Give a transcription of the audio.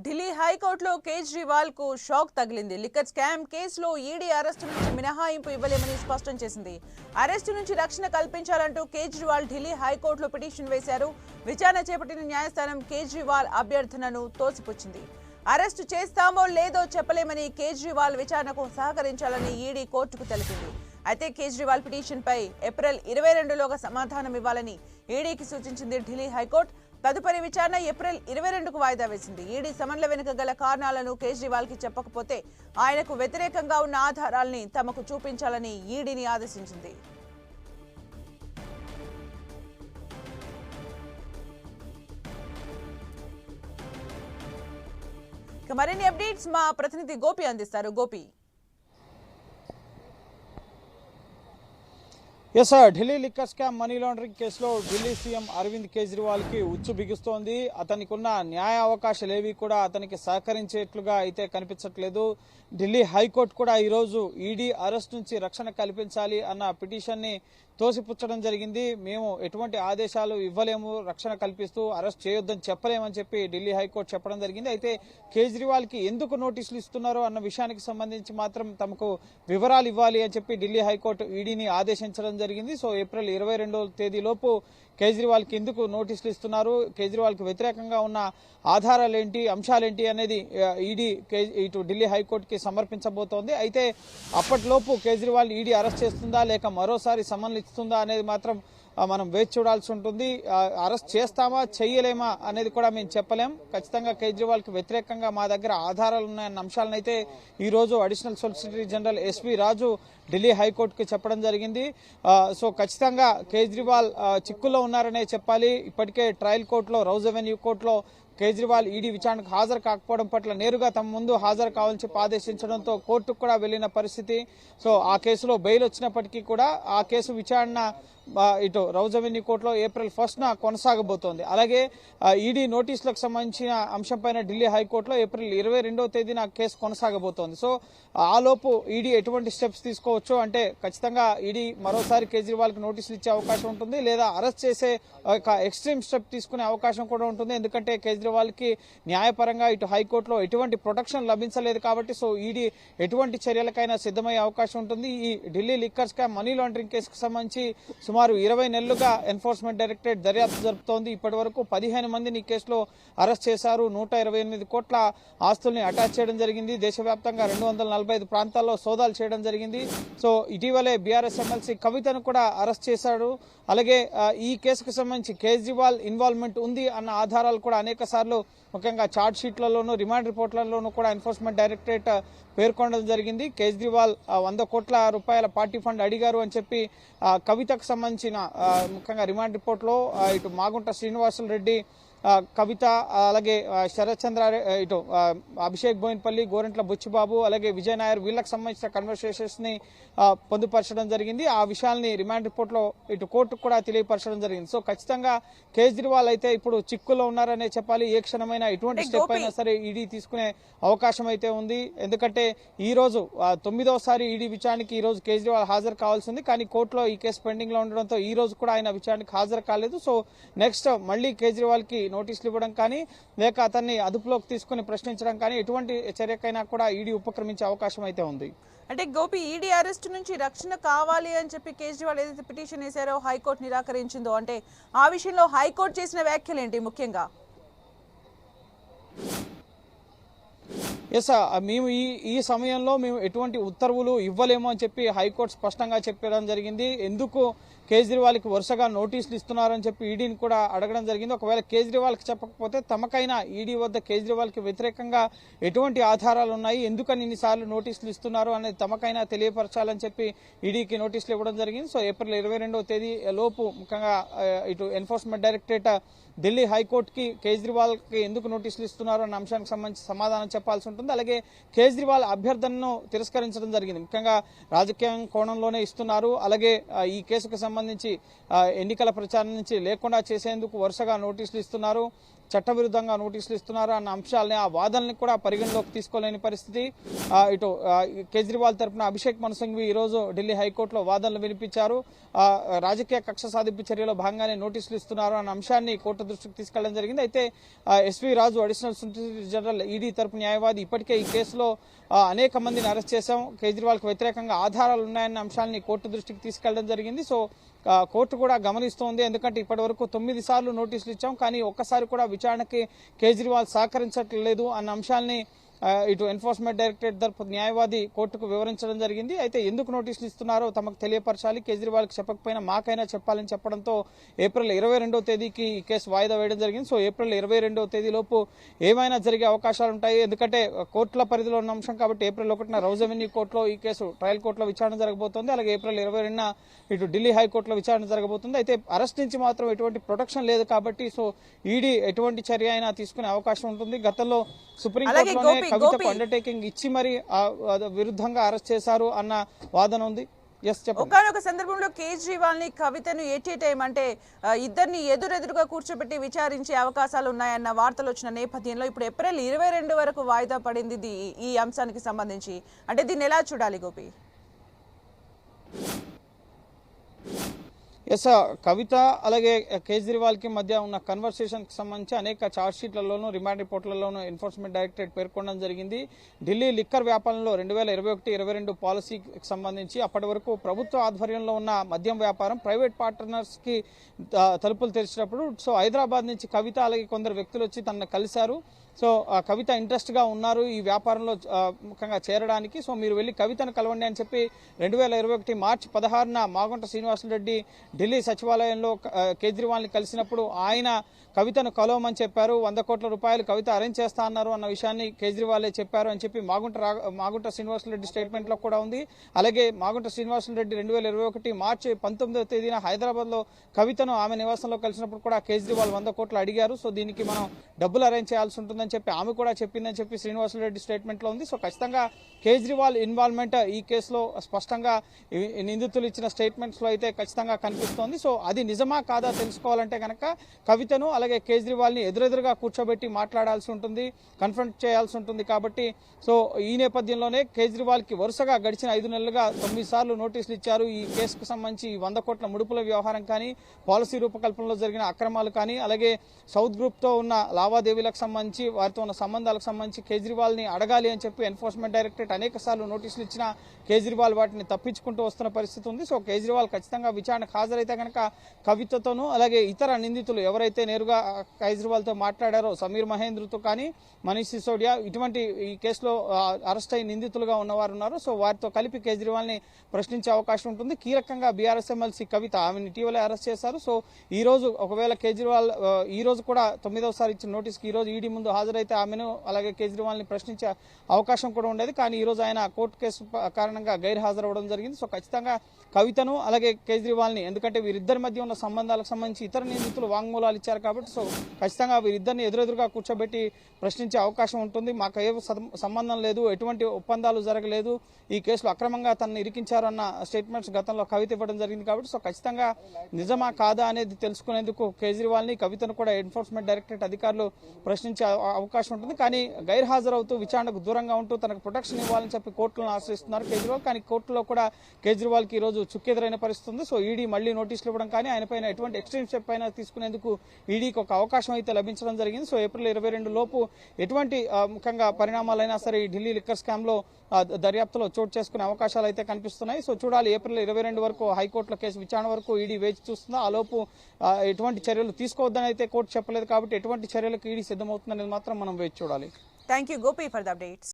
ఢిల్లీ హైకోర్టులో కేజ్రీవాల్ కు షాక్ తగిలింది. లిక్కర్ స్కామ్ కేసులో ఈడీ అరెస్టు నుంచి మినహాయింపు ఇవ్వలేమని స్పష్టం చేసింది. అరెస్టు నుంచి రక్షణ కల్పించాలంటూ కేజ్రీవాల్ ఢిల్లీ హైకోర్టులో పిటిషన్ వేశారు. విచారణ చేపట్టిన న్యాయస్థానం కేజ్రీవాల్ అభ్యర్థనను తోసిపుచ్చింది. అరెస్టు చేస్తామో లేదో చెప్పలేమని కేజ్రీవాల్ విచారణకు సహకరించాలని ఈడీ కోర్టుకు తెలిపింది. అయితే కేజ్రీవాల్ పిటిషన్ పై ఏప్రిల్ 22లోగా సమాధానం ఇవ్వాలని ఈడీకి సూచించింది ఢిల్లీ హైకోర్టు. తదుపరి విచారణ ఏప్రిల్ 22కు వాయిదా వేసింది. ఈడీ సమన్ల వెనుక గల కారణాలను కేజ్రీవాల్ కి చెప్పకపోతే ఆయనకు వ్యతిరేకంగా ఉన్న ఆధారాల్ని తమకు చూపించాలని ఈడీని ఆదేశించింది. మరిన్ని అప్డేట్స్ మా ప్రతినిధి గోపి అందిస్తారు. Gopi. Yes sir, Delhi liquor scam money laundering కేసులో ఢిల్లీ సీఎం అరవింద్ కేజ్రీవాల్ కి ఉచ్చు బిగుస్తోంది. అతనికి ఉన్న న్యాయ అవకాశాలు ఏవి కూడా అతనికి సహకరించేట్లుగా అయితే కనిపించట్లేదు. ఢిల్లీ హైకోర్టు కూడా ఈరోజు ఈడీ అరెస్ట్ నుంచి రక్షణ కల్పించాలి అన్న పిటిషన్ ని తోసిపుచ్చడం జరిగింది. మేము ఎటువంటి ఆదేశాలు ఇవ్వలేము, రక్షణ కల్పిస్తూ అరెస్ట్ చేయొద్దని చెప్పలేమని చెప్పి ఢిల్లీ హైకోర్టు చెప్పడం జరిగింది. అయితే కేజ్రీవాల్ కి ఎందుకు నోటీసులు ఇస్తున్నారో అన్న విషయానికి సంబంధించి మాత్రం తమకు వివరాలు ఇవ్వాలి అని చెప్పి ఢిల్లీ హైకోర్టు ఈడీని ఆదేశించడం జరిగింది. సో ఏప్రిల్ 22వ తేదీలోపు కేజ్రీవాల్ కి ఎందుకు నోటీసులు ఇస్తున్నారు, కేజ్రీవాల్ కి వ్యతిరేకంగా ఉన్న ఆధారాలేంటి, అంశాలేంటి అనేది ఈడీ ఇటు ఢిల్లీ హైకోర్టుకి సమర్పించబోతోంది. అయితే అప్పటిలోపు కేజ్రీవాల్ ఈడీ అరెస్ట్ చేస్తుందా లేక మరోసారి సమన్లు ఇస్తుందా అనేది మాత్రం మనం వేచి చూడాల్సి ఉంటుంది. అరెస్ట్ చేస్తామా చెయ్యలేమా అనేది కూడా మేము చెప్పలేం. ఖచ్చితంగా కేజ్రీవాల్ కి వ్యతిరేకంగా మా దగ్గర ఆధారాలు ఉన్నాయన్న అంశాలను అయితే ఈ రోజు అడిషనల్ సొలిసిటర్ జనరల్ ఎస్వి రాజు ఢిల్లీ హైకోర్టుకి చెప్పడం జరిగింది. సో ఖచ్చితంగా కేజ్రీవాల్ చిక్కుల్లో ఉన్నారనే చెప్పాలి. ఇప్పటికే ట్రయల్ కోర్టులో, రౌజ్ అవెన్యూ కోర్టులో కేజ్రీవాల్ ఈడీ విచారణకు హాజరు కాకపోవడం పట్ల నేరుగా తమ ముందు హాజరు కావాలని చెప్పి ఆదేశించడంతో కోర్టుకు కూడా వెళ్లిన పరిస్థితి. సో ఆ కేసులో బెయిల్ వచ్చినప్పటికీ కూడా ఆ కేసు విచారణ ఇటు రౌజ్ అవెన్యూ కోర్టులో ఏప్రిల్ 1న కొనసాగబోతోంది. అలాగే ఈడీ నోటీసులకు సంబంధించిన అంశంపైన ఢిల్లీ హైకోర్టులో ఏప్రిల్ 22వ తేదీన కేసు కొనసాగబోతోంది. సో ఆలోపు ఈడీ ఎటువంటి స్టెప్స్ తీసుకోవచ్చు అంటే ఖచ్చితంగా ఈడీ మరోసారి కేజ్రీవాల్ కి నోటీసులు ఇచ్చే అవకాశం ఉంటుంది, లేదా అరెస్ట్ చేసే ఎక్స్ట్రీమ్ స్టెప్ తీసుకునే అవకాశం కూడా ఉంటుంది. ఎందుకంటే కేజ్రీవాల్ కి న్యాయపరంగా ఇటు హైకోర్టులో ఎటువంటి ప్రొటెక్షన్ లభించలేదు కాబట్టి సో ఈడీ ఎటువంటి చర్యలకైనా సిద్ధమయ్యే అవకాశం ఉంటుంది. ఈ Delhi liquor scam money laundering కేసుకు సంబంధించి సుమారు 20 నెలలుగా ఎన్ఫోర్స్మెంట్ డైరెక్టరేట్ దర్యాప్తు జరుపుతోంది. ఇప్పటి వరకు 15 మందిని ఈ కేసులో అరెస్ట్ చేశారు. 128 కోట్ల ఆస్తుల్ని అటాచ్ చేయడం జరిగింది. దేశవ్యాప్తంగా 245 ప్రాంతాల్లో సోదాలు చేయడం జరిగింది. సో ఇటీవలే బీఆర్ఎస్ ఎమ్మెల్సీ కవితను కూడా అరెస్ట్ చేశారు. అలాగే ఈ కేసుకు సంబంధించి కేజ్రీవాల్ ఇన్వాల్వ్మెంట్ ఉంది అన్న ఆధారాలు కూడా అనేక సార్లు ముఖ్యంగా చార్జ్ షీట్లలోనూ, రిమాండ్ రిపోర్ట్లలోనూ కూడా ఎన్ఫోర్స్మెంట్ డైరెక్టరేట్ పేర్కొనడం జరిగింది. కేజ్రీవాల్ 100 కోట్ల రూపాయల పార్టీ ఫండ్ అడిగారు అని చెప్పి కవితకు సంబంధించిన ముఖ్యంగా రిమాండ్ రిపోర్ట్లో ఇటు మాగుంట శ్రీనివాసులు రెడ్డి, కవిత, అలాగే శరత్ చంద్ర, ఇటు అభిషేక్ బోయిన్పల్లి, గోరంట్ల బుచ్చిబాబు, అలాగే విజయ్ నాయర్ వీళ్ళకి సంబంధించిన కన్వర్సేషన్స్ ని పొందుపరచడం జరిగింది. ఆ విషయాల్ని రిమాండ్ రిపోర్ట్ లో ఇటు కోర్టుకు కూడా తెలియపరచడం జరిగింది. సో ఖచ్చితంగా కేజ్రీవాల్ అయితే ఇప్పుడు చిక్కులో ఉన్నారనే చెప్పాలి. ఏ క్షణమైనా ఎటువంటి స్టెప్ అయినా సరే ఈడీ తీసుకునే అవకాశం అయితే ఉంది. ఎందుకంటే ఈ రోజు 9వసారి ఈడీ విచారణకి ఈ రోజు కేజ్రీవాల్ హాజరు కావాల్సింది. కానీ కోర్టులో ఈ కేసు పెండింగ్ లో ఉండడంతో ఈ రోజు కూడా ఆయన విచారణకు హాజరు కాలేదు. సో నెక్స్ట్ మళ్ళీ కేజ్రీవాల్ కి నోటీసులు ఇవ్వడం కానీ లేక అతన్ని అదుపులోకి తీసుకుని ప్రశ్నించడం కానీ ఎటువంటి చర్యకైనా కూడా ఈడీ ఉపక్రమించే అవకాశం అయితే ఉంది. అంటే గోపి, ఈడీ అరెస్ట్ నుంచి రక్షణ కావాలి అని చెప్పి కేజ్రీవాల్ ఏదైతే పిటిషన్ వేశారో హైకోర్టు నిరాకరించిందో, అంటే ఆ విషయంలో హైకోర్టు చేసిన వ్యాఖ్యలు ఏంటి ముఖ్యంగా? ఎస్, మేము ఈ సమయంలో మేము ఎటువంటి ఉత్తర్వులు ఇవ్వలేము అని చెప్పి హైకోర్టు స్పష్టంగా చెప్పడం జరిగింది. ఎందుకు కేజ్రీవాల్కి వరుసగా నోటీసులు ఇస్తున్నారని చెప్పి ఈడీని కూడా అడగడం జరిగింది. ఒకవేళ కేజ్రీవాల్కి చెప్పకపోతే తమకైనా ఈడీ వద్ద కేజ్రీవాల్కి వ్యతిరేకంగా ఎటువంటి ఆధారాలు ఉన్నాయి, ఎందుకని ఇన్నిసార్లు నోటీసులు ఇస్తున్నారు అనేది తమకైనా తెలియపరచాలని చెప్పి ఈడీకి నోటీసులు ఇవ్వడం జరిగింది. సో ఏప్రిల్ 22వ తేదీ లోపు ముఖ్యంగా ఇటు ఎన్ఫోర్స్మెంట్ డైరెక్టరేట్ ఢిల్లీ హైకోర్టుకి కేజ్రీవాల్ కి ఎందుకు నోటీసులు ఇస్తున్నారు అన్న అంశానికి సంబంధించి సమాధానం చెప్పాల్సి ఉంటుంది. అలాగే కేజ్రీవాల్ అభ్యర్థనను తిరస్కరించడం జరిగింది. ముఖ్యంగా రాజకీయ కోణంలోనే ఇస్తున్నారు, అలాగే ఈ కేసుకు సంబంధించి ఎన్నికల ప్రచారం నుంచి లేకుండా చేసేందుకు వరుసగా నోటీసులు ఇస్తున్నారు, చట్టవిరుద్ధంగా నోటీసులు ఇస్తున్నారు అన్న అంశాలని, ఆ వాదనల్ని కూడా పరిగణలోకి తీసుకోలేని పరిస్థితి. ఇటు కేజ్రీవాల్ తరపున అభిషేక్ మను సింఘ్వి ఈ రోజు ఢిల్లీ హైకోర్టులో వాదనలు వినిపించారు. రాజకీయ కక్ష సాధింపు చర్యలో భాగంగానే నోటీసులు ఇస్తున్నారు అన్న అంశాన్ని కోర్టు దృష్టికి తీసుకెళ్లడం జరిగింది. అయితే ఎస్వి రాజు అడిషనల్ సొలిసిటర్ జనరల్ ఈడీ తరపు న్యాయవాది ఇప్పటికే ఈ కేసులో అనేక మందిని అరెస్ట్ చేశాం, కేజ్రీవాల్కి వ్యతిరేకంగా ఆధారాలు ఉన్నాయన్న అంశాన్ని కోర్టు దృష్టికి తీసుకెళ్లడం జరిగింది. సో కోర్టు కూడా గమనిస్తోంది. ఎందుకంటే ఇప్పటి వరకు 9 సార్లు నోటీసులు ఇచ్చాం, కానీ ఒక్కసారి కూడా విచారణకి కేజ్రీవాల్ సహకరించట్లేదు అన్న అంశాన్ని ఇటు ఎన్ఫోర్స్మెంట్ డైరెక్టరేట్ తరపు న్యాయవాది కోర్టుకు వివరించడం జరిగింది. అయితే ఎందుకు నోటీసులు ఇస్తున్నారో తమకు తెలియపరచాలి, కేజ్రీవాల్కి చెప్పకపోయినా మాకైనా చెప్పాలని చెప్పడంతో ఏప్రిల్ 22వ తేదీకి ఈ కేసు వాయిదా వేయడం జరిగింది. సో ఏప్రిల్ 22వ తేదీలోపు ఏమైనా జరిగే అవకాశాలు ఉంటాయి. ఎందుకంటే కోర్టుల పరిధిలో ఉన్న అంశం కాబట్టి ఏప్రిల్ 1న రౌజ్ అవెన్యూ కోర్టులో ఈ కేసు ట్రయల్ కోర్టులో విచారణ జరగబోతోంది. అలాగే ఏప్రిల్ 22న ఇటు ఢిల్లీ హైకోర్టులో విచారణ జరగబోతుంది. అయితే అరెస్ట్ నుంచి మాత్రం ఎటువంటి ప్రొటెక్షన్ లేదు కాబట్టి సో ఈడీ ఎటువంటి చర్య అయినా తీసుకునే అవకాశం ఉంటుంది. గతంలో సుప్రీంకోర్టులోనే కవితకు అండర్టేకింగ్ ఇచ్చి మరి విరుద్ధంగా అరెస్ట్ చేశారు అన్న వాదన ఉంది. ఒకనొక సందర్భంలో కేజ్రీవాల్ ని కవితను టైం అంటే ఇద్దరిని ఎదురెదురుగా కూర్చోబెట్టి విచారించే అవకాశాలు ఉన్నాయన్న వార్తలు వచ్చిన నేపథ్యంలో ఇప్పుడు ఏప్రిల్ 22 వరకు వాయిదా పడింది ఈ అంశానికి సంబంధించి. అంటే దీన్ని ఎలా చూడాలి గోపి? ఎస్, కవిత అలాగే కేజ్రీవాల్కి మధ్య ఉన్న కన్వర్సేషన్కి సంబంధించి అనేక ఛార్జ్షీట్లలోనూ రిమాండ్ రిపోర్ట్లలోనూ ఎన్ఫోర్స్మెంట్ డైరెక్టరేట్ పేర్కొనడం జరిగింది. ఢిల్లీ లిక్కర్ వ్యాపారంలో 2021-22 పాలసీకి సంబంధించి అప్పటి వరకు ప్రభుత్వ ఆధ్వర్యంలో ఉన్న మద్యం వ్యాపారం ప్రైవేట్ పార్ట్నర్స్కి తలుపులు తెరిచినప్పుడు సో హైదరాబాద్ నుంచి కవిత అలాగే కొందరు వ్యక్తులు వచ్చి తనను కలిశారు. సో కవిత ఇంట్రెస్ట్గా ఉన్నారు ఈ వ్యాపారంలో ముఖ్యంగా చేరడానికి, సో మీరు వెళ్ళి కవితను కలవండి అని చెప్పి 2021 మార్చి 16న మాగుంట శ్రీనివాసరెడ్డి ఢిల్లీ సచివాలయంలో కేజ్రీవాల్ని కలిసినప్పుడు ఆయన కవితను కలవమని చెప్పారు. 100 కోట్ల రూపాయలు కవిత అరేంజ్ చేస్తా అన్నారు అన్న విషయాన్ని కేజ్రీవాలే చెప్పారు అని చెప్పి మాగుంట శ్రీనివాసరెడ్డి స్టేట్మెంట్లో కూడా ఉంది. అలాగే మాగుంట శ్రీనివాసరెడ్డి 2021 మార్చి 19వ తేదీన హైదరాబాద్లో కవితను ఆమె నివాసంలో కలిసినప్పుడు కూడా కేజ్రీవాల్ 100 కోట్లు అడిగారు. సో దీనికి మనం డబ్బులు అరేంజ్ చేయాల్సి ఉంటుందని చెప్పి ఆమె కూడా చెప్పిందని చెప్పి శ్రీనివాసరెడ్డి స్టేట్మెంట్లో ఉంది. సో ఖచ్చితంగా కేజ్రీవాల్ ఇన్వాల్వ్మెంట్ ఈ కేసులో స్పష్టంగా నిందితులు ఇచ్చిన స్టేట్మెంట్స్లో అయితే ఖచ్చితంగా కనిపిస్తోంది. సో అది నిజమా కాదా తెలుసుకోవాలంటే కనుక కవితను అలాగే కేజ్రీవాల్ని ఎదురెదురుగా కూర్చోబెట్టి మాట్లాడాల్సి ఉంటుంది, కన్ఫ్రంట్ చేయాల్సి ఉంటుంది. కాబట్టి సో ఈ నేపథ్యంలోనే కేజ్రీవాల్కి వరుసగా గడిచిన 5 నెలలుగా 9 సార్లు నోటీసులు ఇచ్చారు. ఈ కేసుకు సంబంధించి 100 కోట్ల ముడుపుల వ్యవహారం కానీ, పాలసీ రూపకల్పనలో జరిగిన అక్రమాలు కానీ, అలాగే సౌత్ గ్రూప్తో ఉన్న లావాదేవీలకు సంబంధించి వారితో ఉన్న సంబంధాలకు సంబంధించి కేజ్రీవాల్ని అడగాలి అని చెప్పి ఎన్ఫోర్స్మెంట్ డైరెక్టరేట్ అనేక సార్లు నోటీసులు ఇచ్చినా కేజ్రీవాల్ వాటిని తప్పించుకుంటూ వస్తున్న పరిస్థితి ఉంది. సో కేజ్రీవాల్ ఖచ్చితంగా విచారణకు హాజరైతే కనుక కవితతోనూ అలాగే ఇతర నిందితులు ఎవరైతే నేరుగా కేజ్రీవాల్తో మాట్లాడారో సమీర్ మహేంద్రతో కానీ, మనీష్ సిసోడియా ఇటువంటి ఈ కేసులో అరెస్ట్ అయి నిందితులుగా ఉన్నవారు ఉన్నారు. సో వారితో కలిపి కేజ్రీవాల్ని ప్రశ్నించే అవకాశం ఉంటుంది. కీలకంగా బీఆర్ఎస్ ఎమ్మెల్సీ కవిత ఆమెను ఇటీవలే అరెస్ట్ చేశారు. సో ఈ రోజు ఒకవేళ కేజ్రీవాల్ ఈ రోజు కూడా 9వసారి ఇచ్చిన నోటీస్కి ఈ రోజు ఈడీ ముందు హాజరైతే ఆమెను అలాగే కేజ్రీవాల్ని ప్రశ్నించే అవకాశం కూడా ఉండేది. కానీ ఈ రోజు ఆయన కోర్టు కేసు కారణంగా గైర్హాజరవడం జరిగింది. సో ఖచ్చితంగా కవితను అలాగే కేజ్రీవాల్ని, ఎందుకంటే వీరిద్దరి మధ్య ఉన్న సంబంధాలకు సంబంధించి ఇతర నిందితులు వాంగ్మూలాలు ఇచ్చారు కాబట్టి సో ఖచ్చితంగా వీరిద్దరిని ఎదురెదురుగా కూర్చోబెట్టి ప్రశ్నించే అవకాశం ఉంటుంది. మాకు ఏ సంబంధం లేదు, ఎటువంటి ఒప్పందాలు జరగలేదు, ఈ కేసులో అక్రమంగా తనను ఇరికించారు అన్న స్టేట్మెంట్స్ గతంలో కవిత ఇవ్వడం జరిగింది. కాబట్టి సో ఖచ్చితంగా నిజమా కాదా అనేది తెలుసుకునేందుకు కేజ్రీవాల్ని కవితను కూడా ఎన్ఫోర్స్మెంట్ డైరెక్టరేట్ అధికారులు ప్రశ్నించే అవకాశం ఉంటుంది. కానీ గైర్హాజరవుతూ విచారణకు దూరంగా ఉంటూ తనకు ప్రొటెక్షన్ ఇవ్వాలని చెప్పి కోర్టులను ఆశ్రయిస్తున్నారు కేజ్రీవాల్. కానీ కోర్టులో కూడా కేజ్రీవాల్కి ఈ రోజు చుక్కెదురైన పరిస్థితి ఉంది. సో ఈడీ మళ్లీ నోటీసులు ఇవ్వడం కానీ ఆయన పైన ఎటువంటి ఎక్స్ట్రీమ్ స్టెప్ అయినా తీసుకునేందుకు ఈడీకి ఒక అవకాశం అయితే లభించడం జరిగింది. సో ఏప్రిల్ 22 లోపు ఎటువంటి ముఖ్యంగా పరిణామాలైనా సరే ఈ ఢిల్లీ లిక్కర్ స్కామ్ లో దర్యాప్తులో చోటు చేసుకునే అవకాశాలు అయితే కనిపిస్తున్నాయి. సో చూడాలి, ఏప్రిల్ 22 వరకు హైకోర్టులో కేసు విచారణ వరకు ఈడీ వేచి చూస్తుందా, ఆ లోపు ఎటువంటి చర్యలు తీసుకోవద్దని అయితే కోర్టు చెప్పలేదు. కాబట్టి ఎటువంటి చర్యలకు ఈడీ సిద్ధమవుతుందనేది మాత్రం మనం వేచి చూడాలి. Thank you Gopi for the updates.